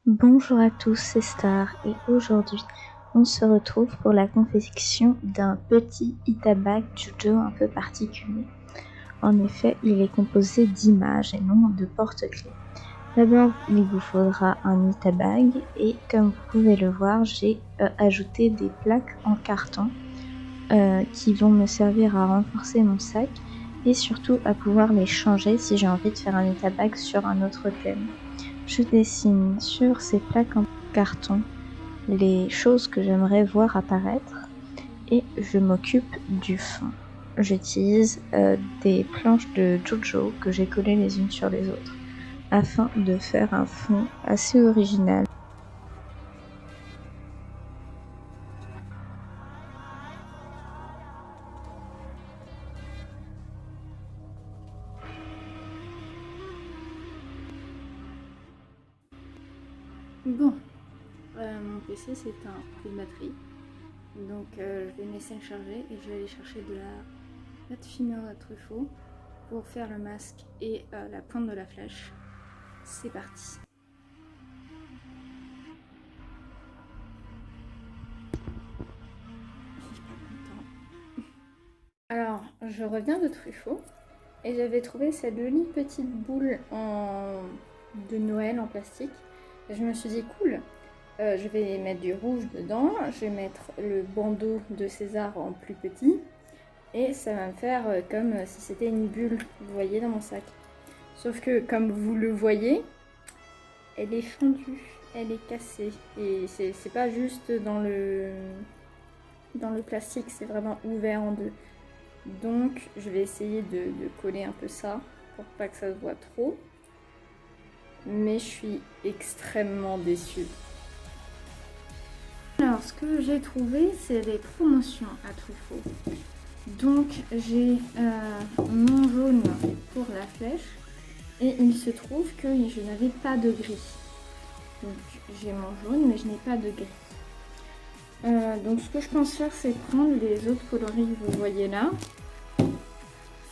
Bonjour à tous, c'est Star et aujourd'hui on se retrouve pour la confection d'un petit Itabag Jojo un peu particulier. En effet, il est composé d'images et non de porte-clés. D'abord, il vous faudra un Itabag et comme vous pouvez le voir, j'ai ajouté des plaques en carton qui vont me servir à renforcer mon sac et surtout à pouvoir les changer si j'ai envie de faire un Itabag sur un autre thème. Je dessine sur ces plaques en carton les choses que j'aimerais voir apparaître et je m'occupe du fond. J'utilise des planches de Jojo que j'ai collées les unes sur les autres afin de faire un fond assez original. Bon, mon PC c'est un peu de batterie, donc je vais me laisser le charger et je vais aller chercher de la pâte fumeur à truffaut pour faire le masque et la pointe de la flèche. C'est parti. Alors, je reviens de Truffaut et j'avais trouvé cette jolie petite boule de Noël en plastique. Et je me suis dit cool, je vais mettre du rouge dedans, je vais mettre le bandeau de César en plus petit et ça va me faire comme si c'était une bulle, vous voyez, dans mon sac. Sauf que comme vous le voyez, elle est fendue, elle est cassée et c'est pas juste dans le plastique, c'est vraiment ouvert en deux. Donc je vais essayer de coller un peu ça pour pas que ça se voit trop. Mais je suis extrêmement déçue. Alors ce que j'ai trouvé, c'est des promotions à Truffaut. Donc j'ai mon jaune pour la flèche et il se trouve que je n'avais pas de gris. Donc j'ai mon jaune mais je n'ai pas de gris. Donc ce que je pense faire, c'est prendre les autres coloris que vous voyez là,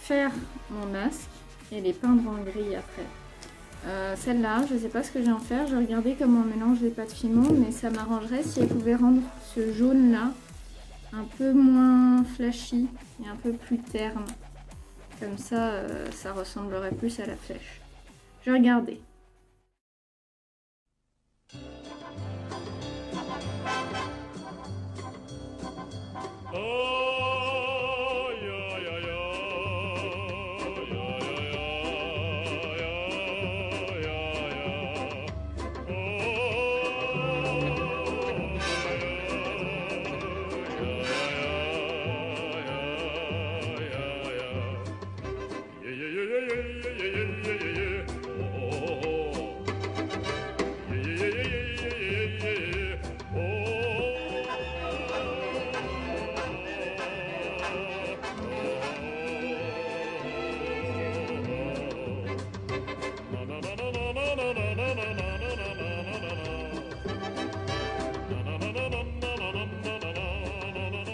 faire mon masque et les peindre en gris après. Celle-là, je ne sais pas ce que j'ai à en faire, j'ai regardé comment on mélange les pâtes fimo, mais ça m'arrangerait si elle pouvait rendre ce jaune-là un peu moins flashy et un peu plus terne. Comme ça, ça ressemblerait plus à la flèche. Je vais regarder.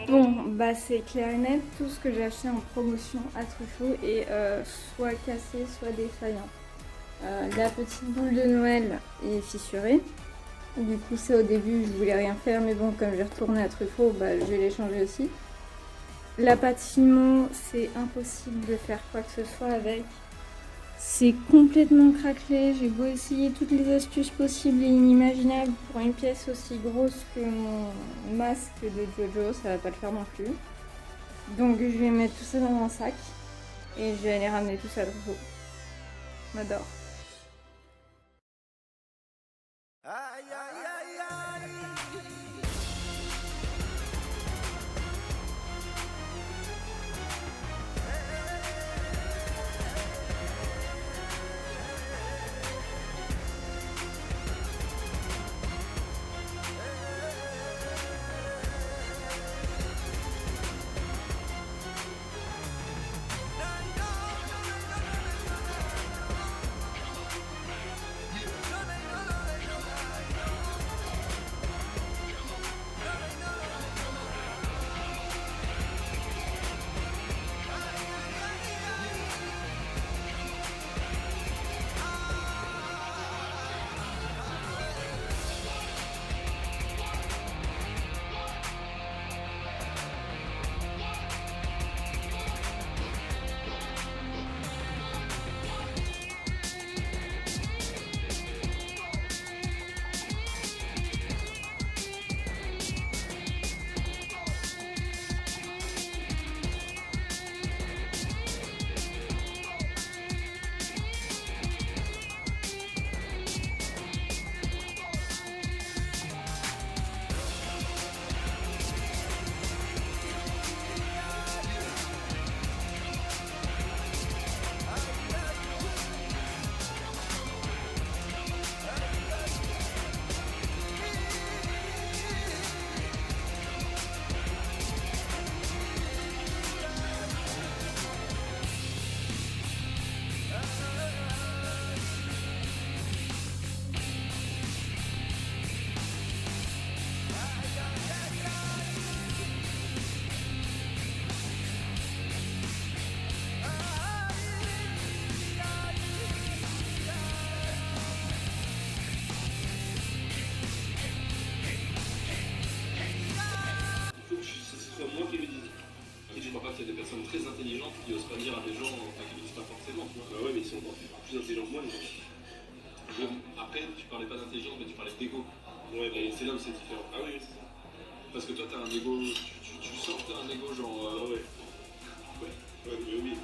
Bon, bah c'est clair et net, tout ce que j'ai acheté en promotion à Truffaut est soit cassé, soit défaillant. La petite boule de Noël est fissurée. Du coup, ça au début, je voulais rien faire, mais bon, comme j'ai retourné à Truffaut, bah, je vais les changer aussi. La pâte Fimo, c'est impossible de faire quoi que ce soit avec. C'est complètement craquelé, j'ai beau essayer toutes les astuces possibles et inimaginables pour une pièce aussi grosse que mon masque de Jojo, ça va pas le faire non plus. Donc je vais mettre tout ça dans un sac et je vais aller ramener tout ça à Truffaut. J'adore. très intelligents qui n'osent pas dire à des gens, enfin qui ne disent pas forcément, tu vois. Bah ouais, mais ils sont plus intelligents que moi, les gens. Après, tu parlais pas d'intelligence, mais tu parlais d'ego. Ouais, et c'est là où c'est différent. Ah oui, c'est ça. Parce que toi, t'as un ego, tu sens que t'as un ego genre. Ouais. Ouais, mais oui.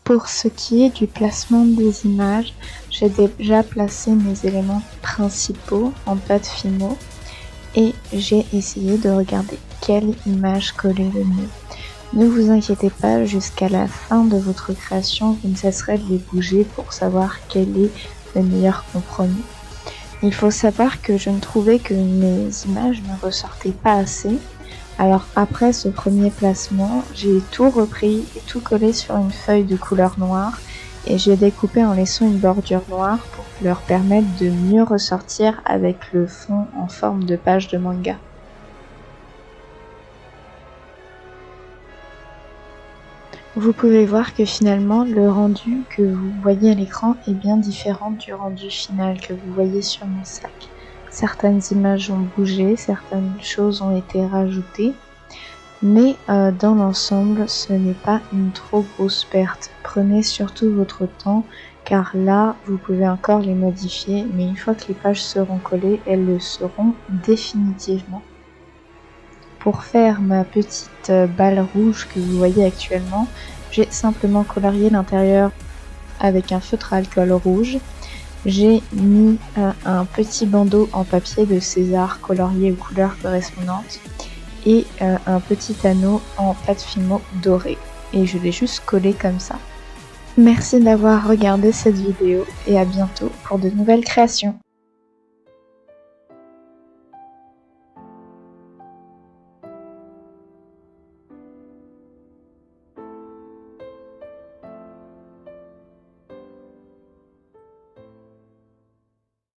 Pour ce qui est du placement des images, j'ai déjà placé mes éléments principaux en pâte Fimo et j'ai essayé de regarder quelle image collait le mieux. Ne vous inquiétez pas, jusqu'à la fin de votre création, vous ne cesserez de les bouger pour savoir quel est le meilleur compromis. Il faut savoir que je ne trouvais que mes images ne ressortaient pas assez. Alors après ce premier placement, j'ai tout repris et tout collé sur une feuille de couleur noire et j'ai découpé en laissant une bordure noire pour leur permettre de mieux ressortir avec le fond en forme de page de manga. Vous pouvez voir que finalement le rendu que vous voyez à l'écran est bien différent du rendu final que vous voyez sur mon sac. Certaines images ont bougé, certaines choses ont été rajoutées, mais dans l'ensemble, ce n'est pas une trop grosse perte. Prenez surtout votre temps, car là, vous pouvez encore les modifier, mais une fois que les pages seront collées, elles le seront définitivement. Pour faire ma petite balle rouge que vous voyez actuellement, j'ai simplement colorié l'intérieur avec un feutre à alcool rouge. J'ai mis un petit bandeau en papier de César colorié aux couleurs correspondantes et un petit anneau en pâte Fimo dorée. Et je l'ai juste collé comme ça. Merci d'avoir regardé cette vidéo et à bientôt pour de nouvelles créations.